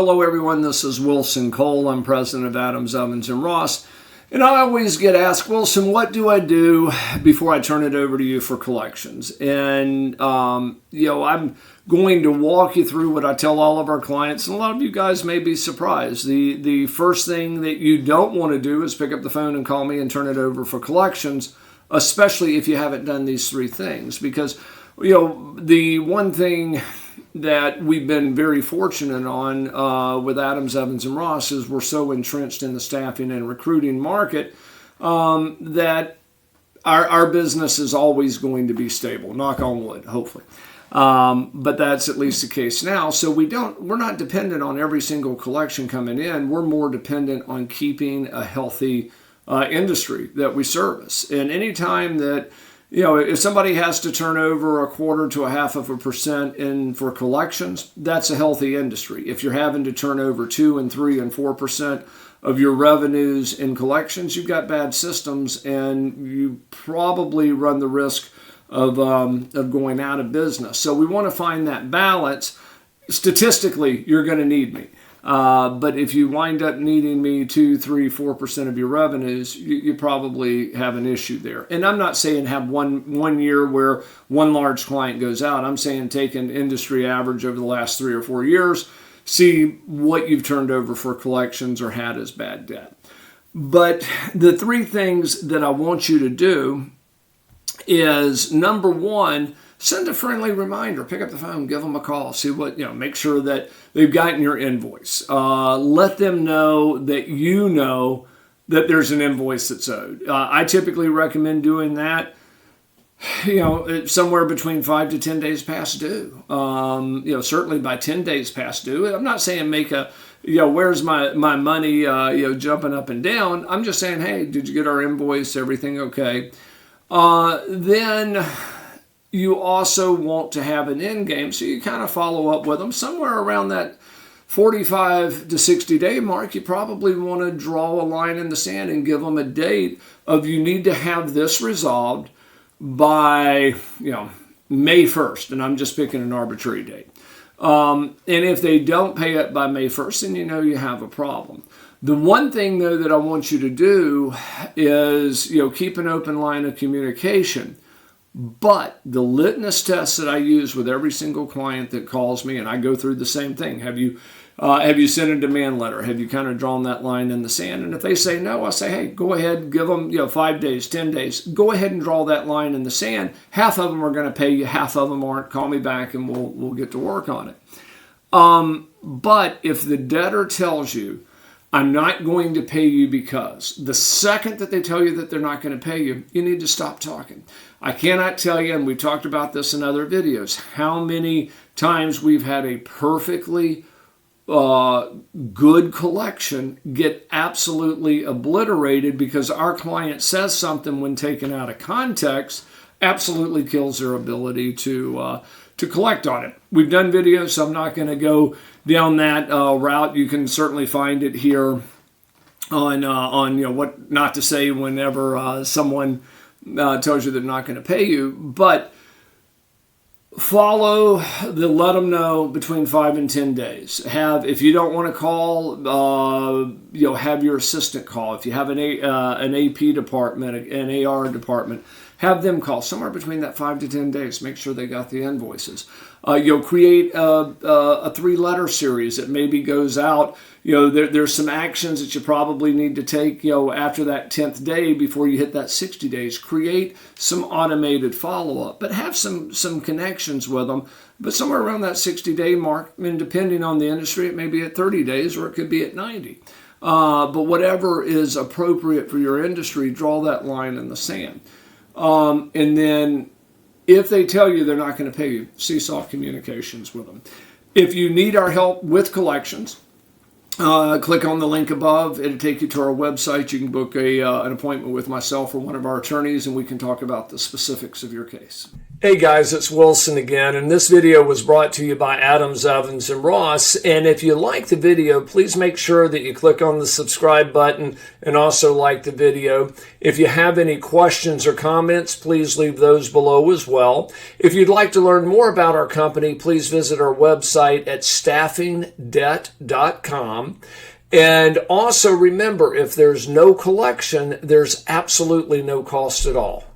hello everyone. This is Wilson Cole. I'm president of Adams, Evans & Ross. And I always get asked, Wilson, what do I do before I turn it over to you for collections? And, I'm going to walk you through what I tell all of our clients. And a lot of you guys may be surprised. The first thing that you don't want to do is pick up the phone and call me and turn it over for collections, especially if you haven't done these three things. Because, the one thing that we've been very fortunate on with Adams, Evans & Ross is we're so entrenched in the staffing and recruiting market that our business is always going to be stable. Knock on wood, hopefully. But that's at least the case now. So we're not dependent on every single collection coming in. We're more dependent on keeping a healthy industry that we service. And anytime that if somebody has to turn over 1/4 to 0.5% in for collections, that's a healthy industry. If you're having to turn over 2% and 3% and 4% of your revenues in collections, you've got bad systems, and you probably run the risk of going out of business. So we want to find that balance. Statistically, you're going to need me. But if you wind up needing me 2%, 3%, 4% of your revenues, you probably have an issue there. And I'm not saying have one year where one large client goes out. I'm saying take an industry average over the last 3 or 4 years, see what you've turned over for collections or had as bad debt. But the three things that I want you to do is, number one, send a friendly reminder. Pick up the phone, give them a call, see what, make sure that they've gotten your invoice. Let them know that that there's an invoice that's owed. I typically recommend doing that, somewhere between 5 to 10 days past due. Certainly by 10 days past due. I'm not saying make a, where's my money, jumping up and down. I'm just saying, hey, did you get our invoice? Everything okay? Then you also want to have an end game, so you kind of follow up with them somewhere around that 45 to 60 day mark. You probably want to draw a line in the sand and give them a date of you need to have this resolved by May 1st, and I'm just picking an arbitrary date. And if they don't pay it by May 1st, then you have a problem. The one thing, though, that I want you to do is keep an open line of communication. But the litmus test that I use with every single client that calls me, and I go through the same thing. Have you sent a demand letter? Have you kind of drawn that line in the sand? And if they say no, I say, hey, go ahead, give them 5 days, 10 days. Go ahead and draw that line in the sand. Half of them are going to pay you, half of them aren't. Call me back and we'll get to work on it. But if the debtor tells you, I'm not going to pay you because, the second that they tell you that they're not going to pay you, you need to stop talking. I cannot tell you, and we talked about this in other videos, how many times we've had a perfectly good collection get absolutely obliterated because our client says something when taken out of context, absolutely kills their ability to collect on it. We've done videos, so I'm not going to go down that route. You can certainly find it here on what not to say whenever someone tells you they're not going to pay you. But let them know between 5 and 10 days. If you don't want to call, have your assistant call. If you have an AP department, an AR department, have them call somewhere between that 5 to 10 days. Make sure they got the invoices. Create a 3-letter series that maybe goes out. There's some actions that you probably need to take, after that 10th day before you hit that 60 days. Create some automated follow-up, but have some connections with them. But somewhere around that 60-day mark, and depending on the industry, it may be at 30 days or it could be at 90. But whatever is appropriate for your industry, draw that line in the sand. And then if they tell you they're not going to pay you, cease off communications with them. If you need our help with collections, click on the link above. It'll take you to our website. You can book an appointment with myself or one of our attorneys, and we can talk about the specifics of your case. Hey guys, it's Wilson again, and this video was brought to you by Adams, Evans, and Ross. And if you like the video, please make sure that you click on the subscribe button and also like the video. If you have any questions or comments, please leave those below as well. If you'd like to learn more about our company, please visit our website at staffingdebt.com. And also remember, if there's no collection, there's absolutely no cost at all.